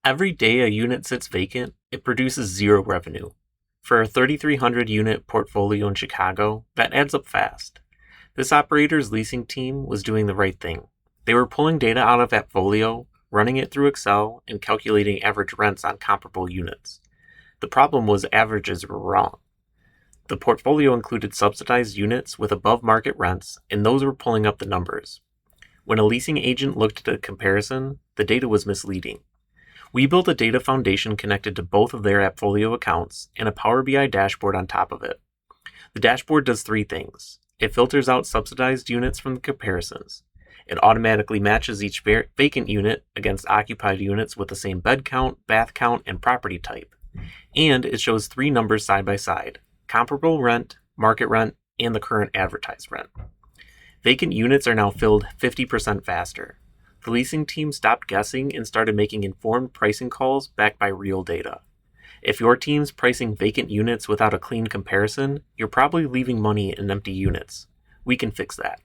Every day a unit sits vacant, it produces zero revenue. For a 3,300 unit portfolio in Chicago, that adds up fast. This operator's leasing team was doing the right thing. They were pulling data out of AppFolio, running it through Excel, and calculating average rents on comparable units. The problem was averages were wrong. The portfolio included subsidized units with above market rents, and those were pulling up the numbers. When a leasing agent looked at a comparison, the data was misleading. We built a data foundation connected to both of their AppFolio accounts and a Power BI dashboard on top of it. The dashboard does three things. It filters out subsidized units from the comparisons. It automatically matches each vacant unit against occupied units with the same bed count, bath count, and property type. And it shows three numbers side by side: comparable rent, market rent, and the current advertised rent. Vacant units are now filled 50% faster. The leasing team stopped guessing and started making informed pricing calls backed by real data. If your team's pricing vacant units without a clean comparison, you're probably leaving money in empty units. We can fix that.